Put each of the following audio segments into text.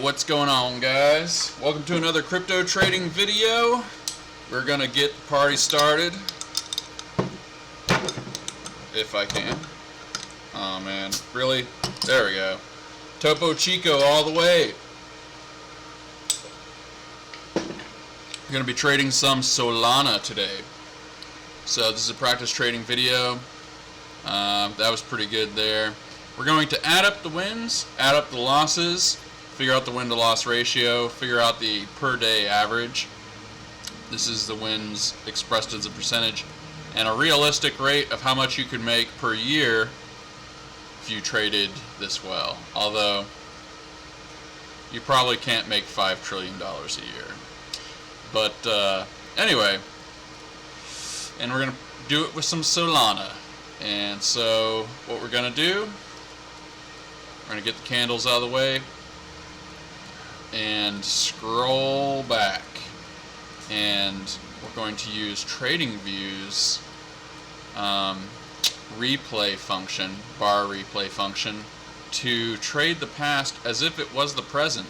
what's going on, guys? Welcome to another crypto trading video. We're gonna get the party started. If I can. Oh man, really? There we go. Topo Chico all the way. We're gonna be trading some Solana today. So this is a practice trading video. That was pretty good there. We're going to add up the wins, add up the losses, figure out the win to loss ratio, figure out the per day average. This is the wins expressed as a percentage, and a realistic rate of how much you could make per year if you traded this well. Although you probably can't make $5 trillion a year. But anyway, and we're going to do it with some Solana. And so what we're going to do, we're going to get the candles out of the way and scroll back. And we're going to use TradingView's replay function, bar replay function, to trade the past as if it was the present.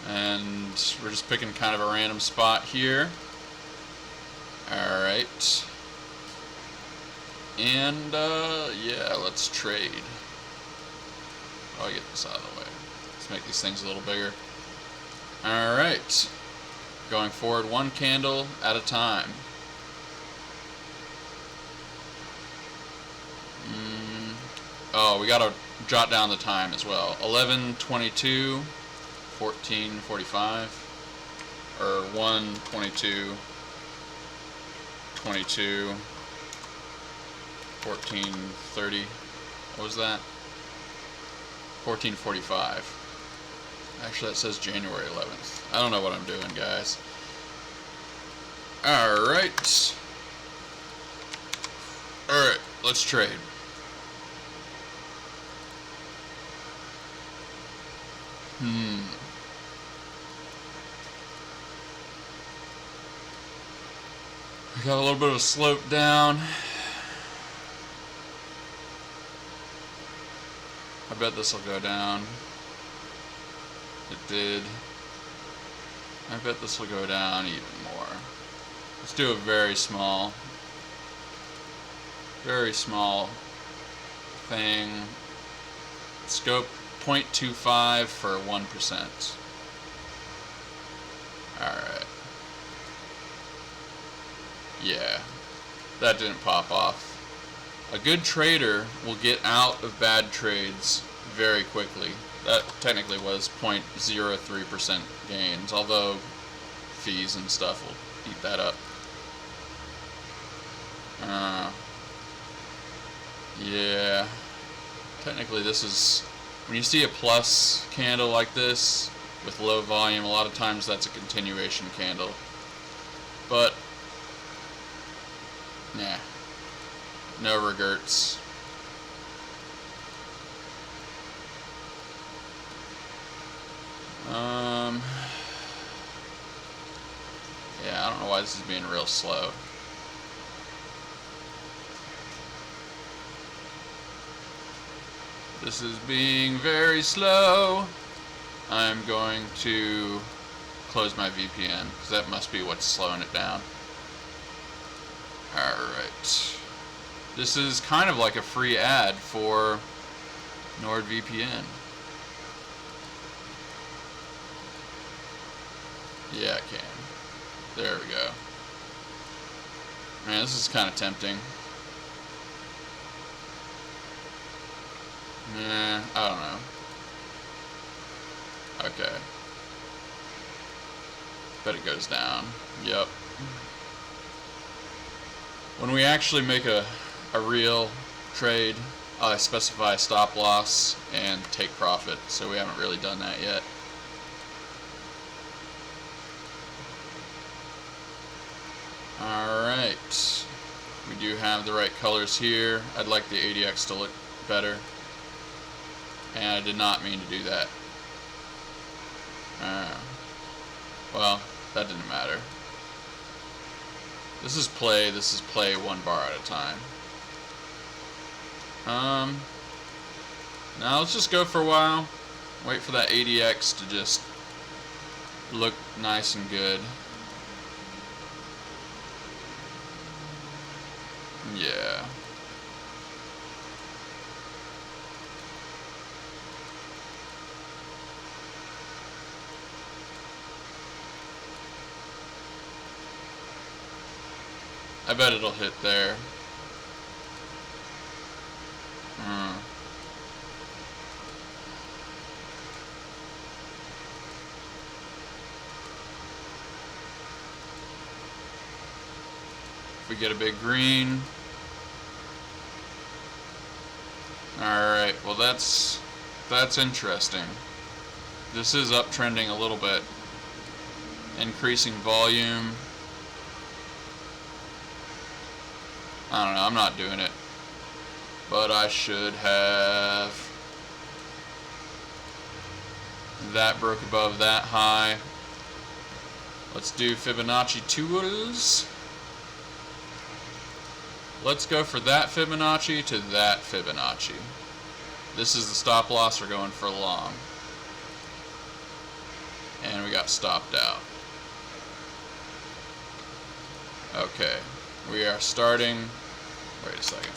And we're just picking kind of a random spot here. Alright. And yeah, let's trade. Oh, I'll get this out of the way. Let's make these things a little bigger. Alright. Going forward one candle at a time. Oh, we gotta jot down the time as well. 11:22, 14:45, or 1:22, 22, 14:30. What was that? 14:45. Actually, that says January 11th. I don't know what I'm doing, guys. Alright. Alright, let's trade. We got a little bit of a slope down. I bet this will go down. It did. I bet this will go down even more. Let's do a very small thing. Scope 0.25 for 1%. Alright. Yeah, that didn't pop off. A good trader will get out of bad trades very quickly. That technically was 0.03% gains, although fees and stuff will eat that up. Yeah, technically this is, when you see a plus candle like this with low volume, a lot of times that's a continuation candle. But nah, no regrets. Yeah, I don't know why this is being real slow. This is being very slow. I'm going to close my VPN, because that must be what's slowing it down. Alright. This is kind of like a free ad for NordVPN. Yeah, I can. There we go. Man, this is kind of tempting. Nah, I don't know. Okay. Bet it goes down. Yep. When we actually make a real trade, I specify stop loss and take profit, so we haven't really done that yet. Alright. We do have the right colors here. I'd like the ADX to look better. And I did not mean to do that. Well, that didn't matter. This is play one bar at a time. Now let's just go for a while. Wait for that ADX to just look nice and good. Yeah. I bet it'll hit there. If we get a big green. Alright, well that's interesting. This is uptrending a little bit. Increasing volume. I don't know, I'm not doing it. But I should have. That broke above that high. Let's do Fibonacci tools. Let's go for that Fibonacci to that Fibonacci. This is the stop loss we're going for long. And we got stopped out. Okay, we are starting. Wait a second.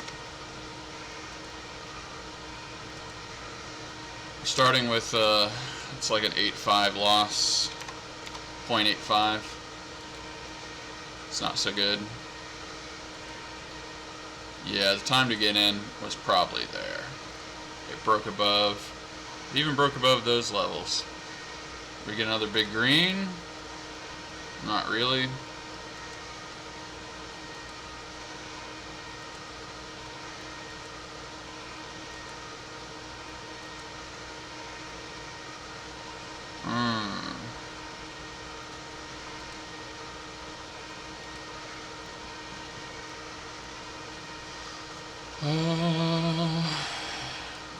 We're starting with, it's like an 8.5 loss. 0.85. It's not so good. Yeah, the time to get in was probably there. It broke above, it even broke above those levels. We get another big green? Not really.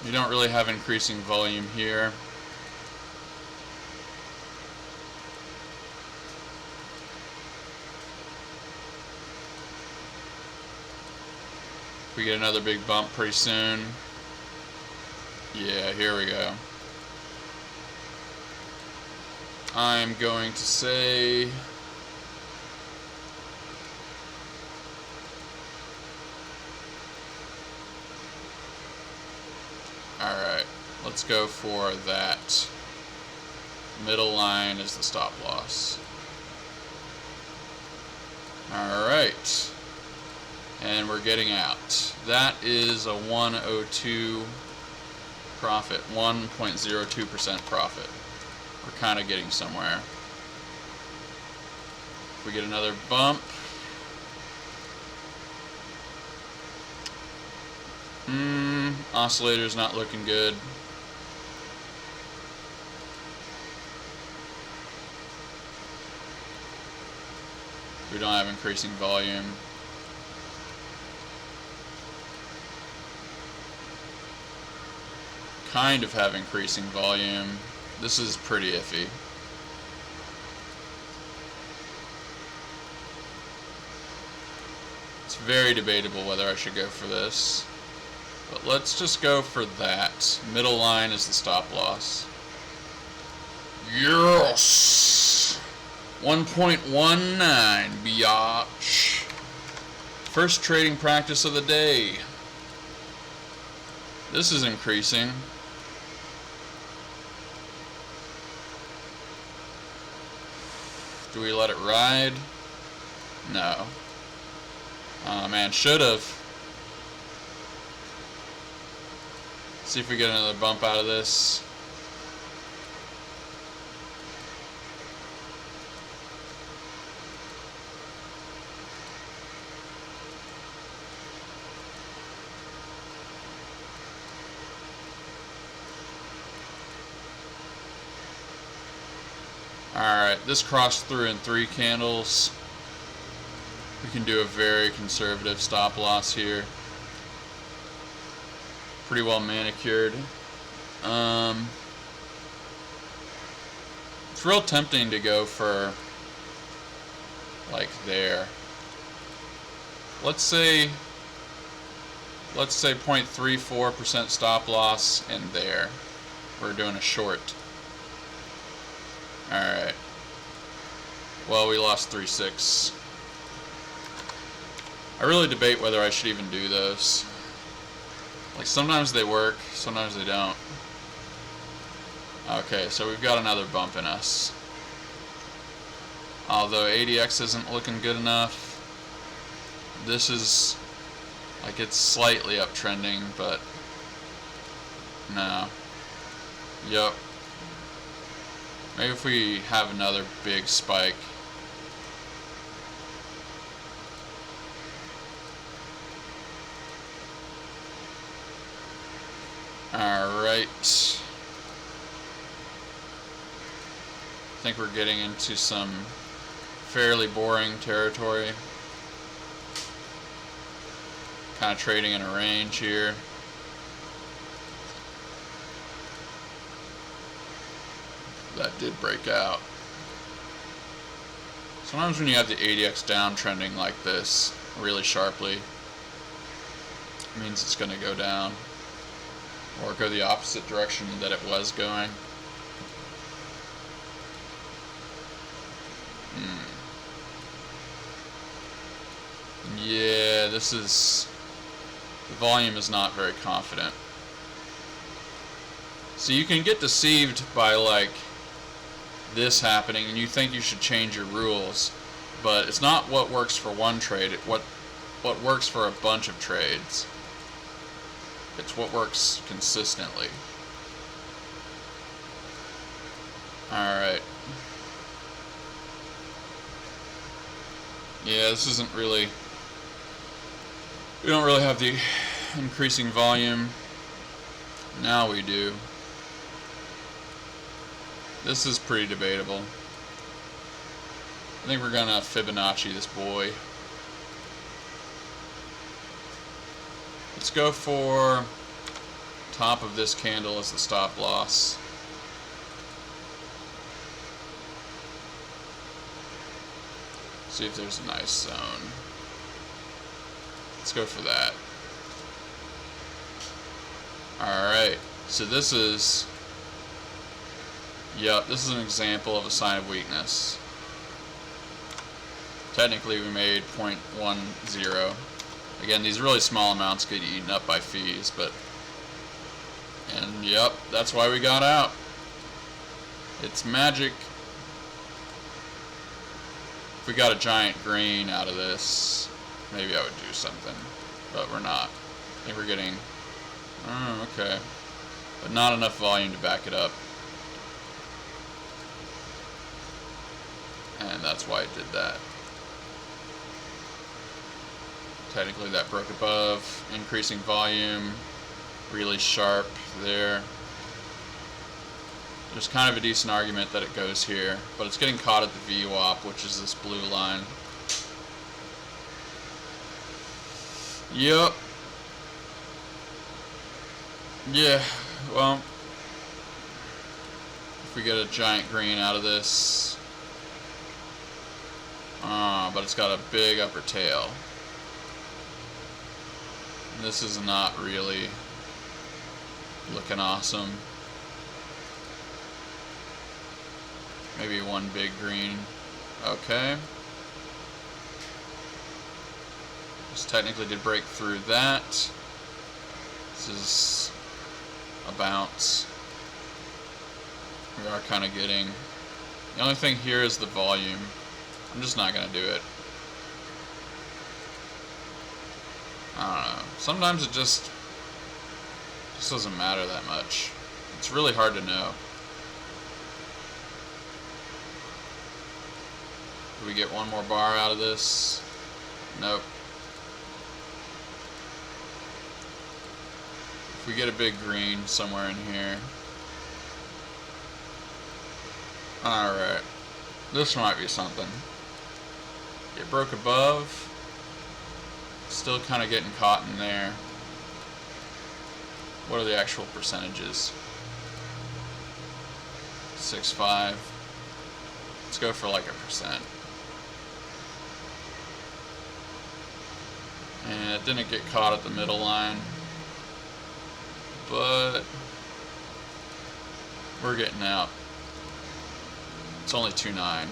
You don't really have increasing volume here. We get another big bump pretty soon. Yeah, here we go. I'm going to say alright, let's go for that. Middle line is the stop loss. Alright. And we're getting out. That is a 102 profit, 1.02% profit. We're kind of getting somewhere. If we get another bump. Oscillator's not looking good. We don't have increasing volume. Kind of have increasing volume. This is pretty iffy. It's very debatable whether I should go for this. But let's just go for that. Middle line is the stop loss. Yes! 1.19, biatch. First trading practice of the day. This is increasing. Do we let it ride? No. Oh man, should've. See if we get another bump out of this. Alright, this crossed through in 3 candles. We can do a very conservative stop loss here. Pretty well manicured. It's real tempting to go for like there. Let's say 0.34% stop loss and there. We're doing a short. Alright. Well, we lost 3-6. I really debate whether I should even do those. Like, sometimes they work, sometimes they don't. Okay, so we've got another bump in us. Although ADX isn't looking good enough. This is, like, it's slightly uptrending, but no. Yup. Maybe if we have another big spike. Alright. I think we're getting into some fairly boring territory. Kind of trading in a range here. That did break out. Sometimes when you have the ADX downtrending like this really sharply, it means it's going to go down or go the opposite direction that it was going. Yeah, this is, the volume is not very confident. So you can get deceived by like this happening and you think you should change your rules, but it's not what works for one trade, what works for a bunch of trades. It's what works consistently. Alright. Yeah, this isn't really, we don't really have the increasing volume. Now we do. This is pretty debatable. I think we're gonna Fibonacci this boy. Let's go for top of this candle as the stop loss. See if there's a nice zone. Let's go for that. Alright, so this is, yep, this is an example of a sign of weakness. Technically we made 0.10. Again, these really small amounts get eaten up by fees, but, and yep, that's why we got out. It's magic. If we got a giant green out of this, maybe I would do something, but we're not. I think we're getting, okay, but not enough volume to back it up. And that's why it did that. Technically that broke above, increasing volume, really sharp there. There's kind of a decent argument that it goes here, but it's getting caught at the VWAP, which is this blue line. Yep. Yeah, well, if we get a giant green out of this, but it's got a big upper tail. This is not really looking awesome. Maybe one big green. Okay. This technically did break through that. This is a bounce. We are kind of getting, the only thing here is the volume. I'm just not going to do it. I don't know. Sometimes it just doesn't matter that much. It's really hard to know. Do we get one more bar out of this? Nope. If we get a big green somewhere in here. Alright. This might be something. It broke above. Still kind of getting caught in there. What are the actual percentages? 6.5. Let's go for like 1%. And it didn't get caught at the middle line, but We're getting out. It's only 2.9.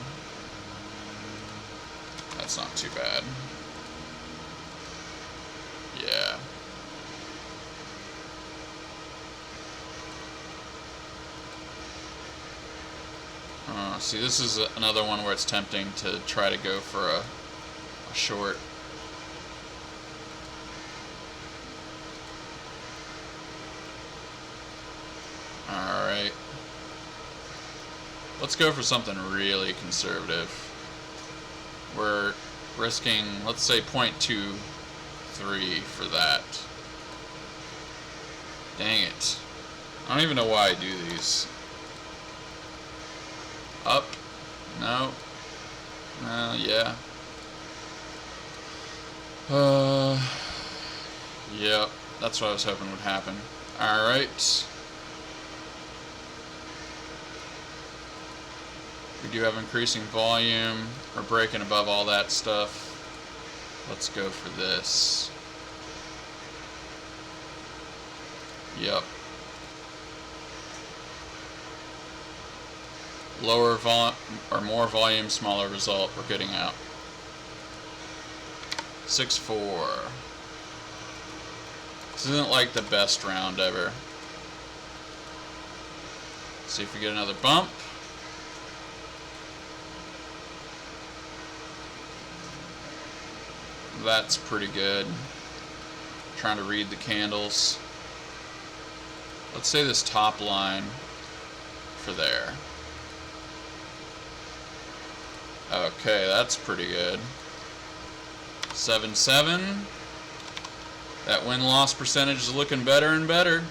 That's not too bad. Yeah. See, this is another one where it's tempting to try to go for a short. Alright. Let's go for something really conservative. We're risking, let's say, 0.23 for that. Dang it. I don't even know why I do these. Up? No. Yeah. Yep. That's what I was hoping would happen. Alright. We do have increasing volume. We're breaking above all that stuff. Let's go for this. Yep. Lower volume or more volume, smaller result. We're getting out. 6-4. This isn't like the best round ever. See if we get another bump. That's pretty good. Trying to read the candles. Let's say this top line for there. Okay, that's pretty good. 7-7. That win-loss percentage is looking better and better.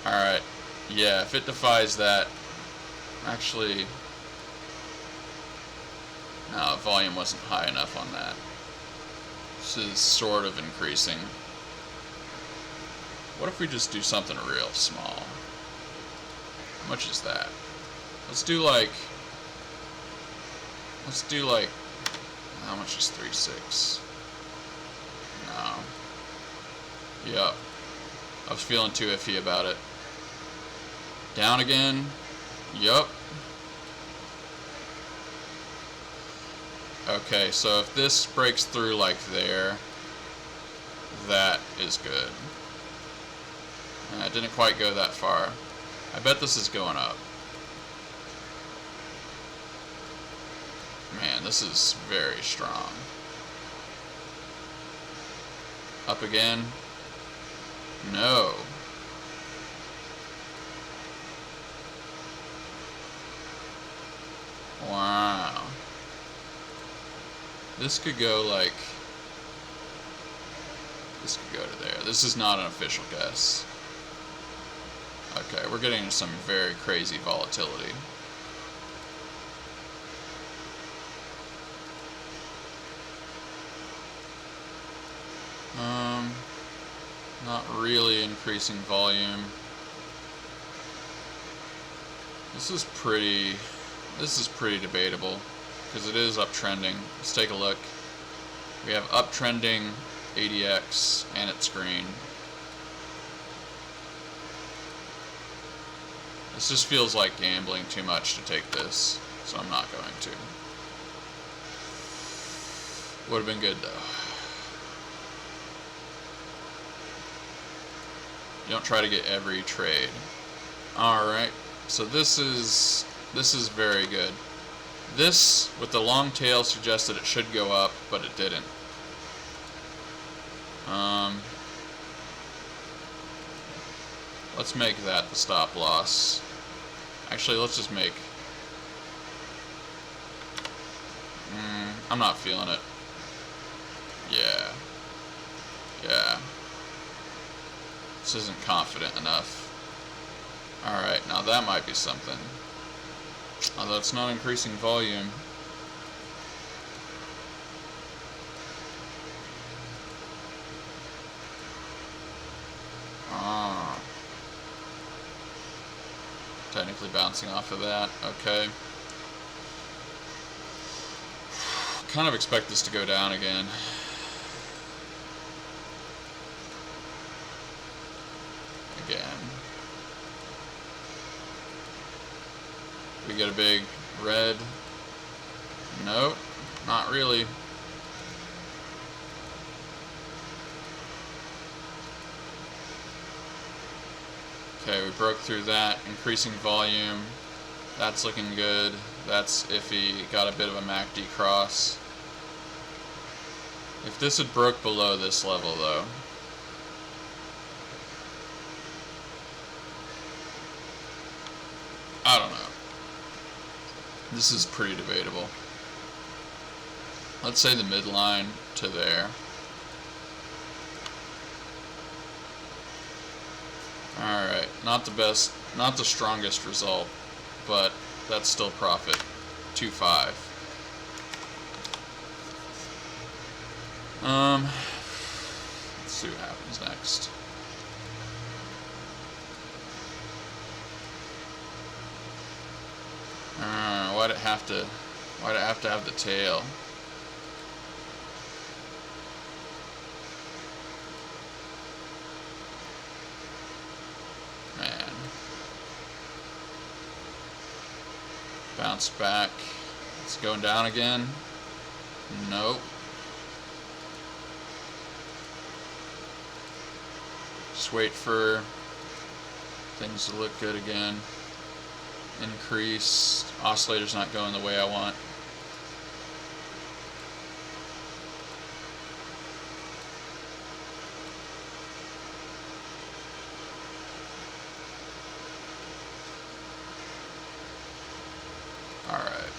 Alright. Yeah, if it defies that... Actually... No, volume wasn't high enough on that. This is sort of increasing. What if we just do something real small? How much is that? Let's do like... How much is 3.6? No. Yup. I was feeling too iffy about it. Down again. Yup. Okay, so if this breaks through like there, that is good. It didn't quite go that far. I bet this is going up. Man, this is very strong. Up again. No. Wow. This could go like... This could go to there. This is not an official guess. Okay, we're getting some very crazy volatility. Not really increasing volume. This is pretty debatable because it is uptrending. Let's take a look. We have uptrending ADX and its green. This just feels like gambling too much to take this, so I'm not going to. Would have been good though. You don't try to get every trade. Alright, so this is very good. This, with the long tail, suggested it should go up, but it didn't. Let's make that the stop loss. Actually, let's just make... I'm not feeling it. Yeah. Yeah. This isn't confident enough. Alright, now that might be something. Although it's not increasing volume. Ah. Technically bouncing off of that. Okay. Kind of expect this to go down again. Again. We get a big red. Nope, not really. Okay, we broke through that. Increasing volume. That's looking good. That's iffy. Got a bit of a MACD cross. If this had broke below this level, though, I don't know. This is pretty debatable. Let's say the midline to there. Alright, not the best, not the strongest result, but that's still profit. 2.5. Let's see what happens next. Why'd it have to have the tail? Man. Bounce back. It's going down again. Nope. Just wait for things to look good again. Increase. Oscillator's not going the way I want. Alright.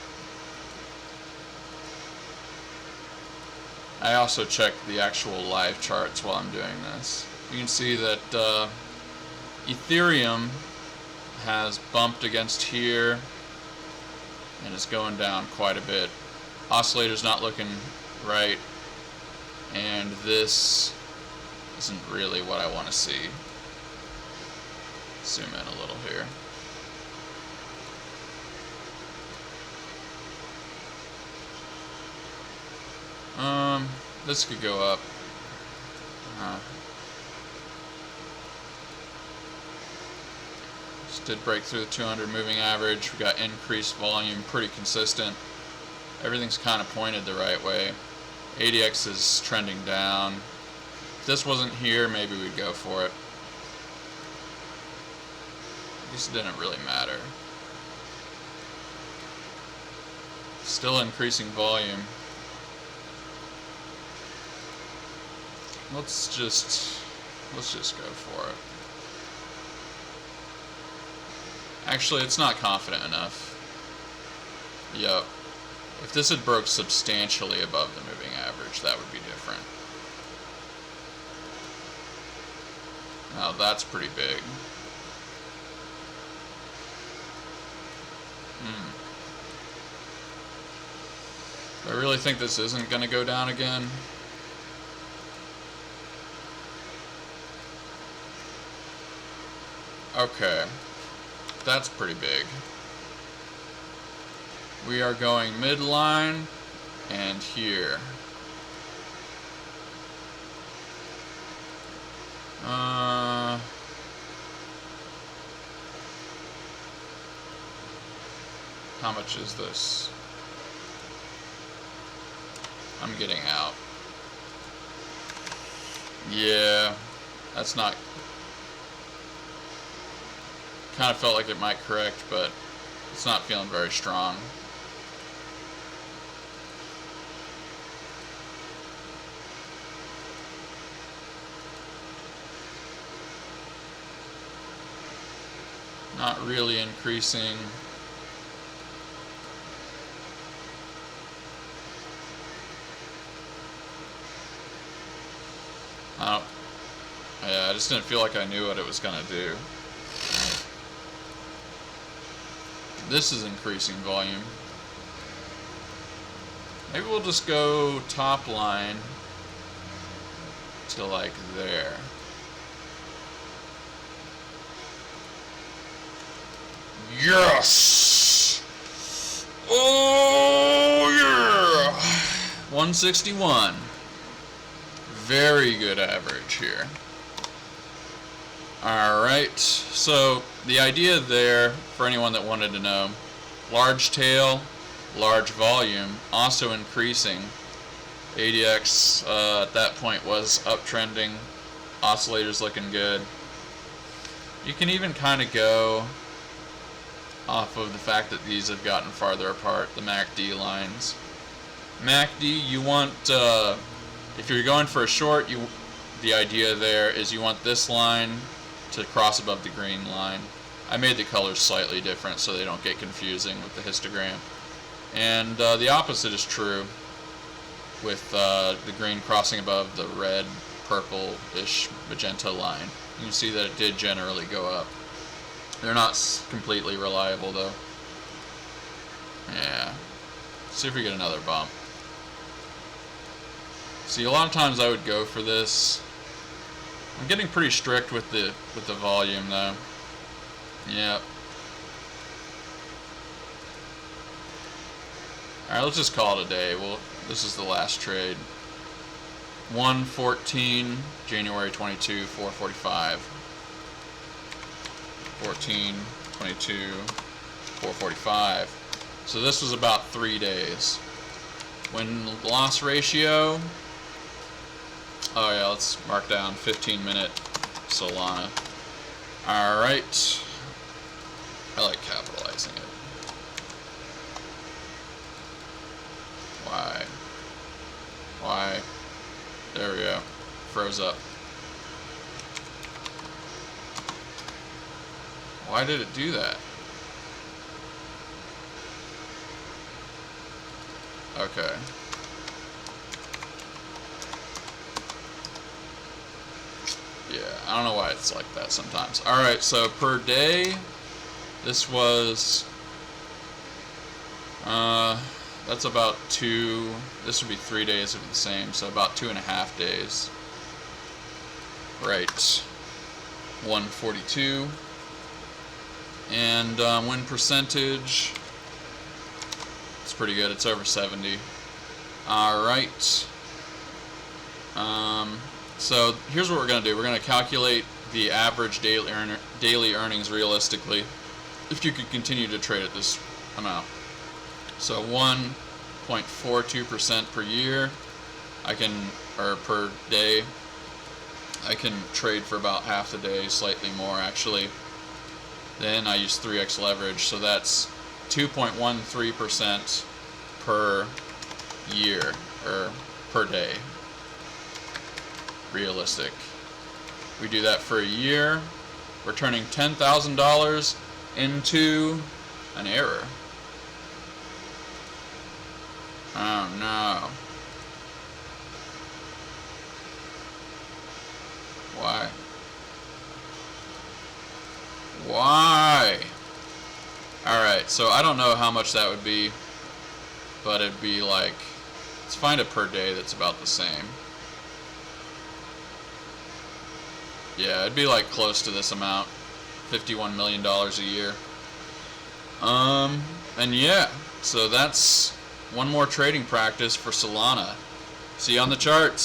I also check the actual live charts while I'm doing this. You can see that Ethereum has bumped against here and is going down quite a bit. Oscillator's not looking right, and this isn't really what I want to see. Zoom in a little here. This could go up. Just did break through the 200 moving average. We got increased volume, pretty consistent. Everything's kind of pointed the right way. ADX is trending down. If this wasn't here, maybe we'd go for it. This didn't really matter. Still increasing volume. Let's just go for it. Actually, it's not confident enough. Yep. If this had broke substantially above the moving average, that would be different. Now that's pretty big. I really think this isn't going to go down again. Okay, that's pretty big. We are going midline and here. How much is this? I'm getting out. Yeah, that's not... Kind of felt like it might correct, but it's not feeling very strong. Not really increasing. Yeah, I just didn't feel like I knew what it was gonna do. This is increasing volume. Maybe we'll just go top line to like there. Yes! Oh yeah! 161. Very good average here. Alright, so the idea there, for anyone that wanted to know, large tail, large volume, also increasing. ADX at that point was uptrending. Oscillators looking good. You can even kind of go off of the fact that these have gotten farther apart, the MACD lines. MACD, you want, if you're going for a short, the idea there is you want this line to cross above the green line. I made the colors slightly different so they don't get confusing with the histogram. And the opposite is true, with the green crossing above the red, purple-ish magenta line. You can see that it did generally go up. They're not completely reliable though. Yeah. Let's see if we get another bump. See, a lot of times I would go for this. I'm getting pretty strict with the volume though. Yep. Alright, let's just call it a day. This is the last trade. 1/14, January 22, 4:45. 14/22, 4:45. So this was about 3 days. Win-loss ratio. Oh yeah, let's mark down 15-minute Solana. Alright. I like capitalizing it. Why? There we go. Froze up. Why did it do that? Okay. Yeah, I don't know why it's like that sometimes. Alright, so per day, this was, that's about this would be 3 days of the same, so about 2.5 days. Right. 142. And win percentage, it's pretty good. It's over 70. Alright. So here's what we're going to do. We're going to calculate the average daily earnings realistically if you could continue to trade at this amount. So 1.42% per year, or per day, I can trade for about half the day, slightly more actually. Then I use 3x leverage, so that's 2.13% per year, or per day. Realistic. We do that for a year, we're turning $10,000 into an error. Oh no. Why? Why? Alright, so I don't know how much that would be, but it'd be like, let's find a per day that's about the same. Yeah, it'd be like close to this amount, $51 million a year. And yeah, so that's one more trading practice for Solana. See you on the charts.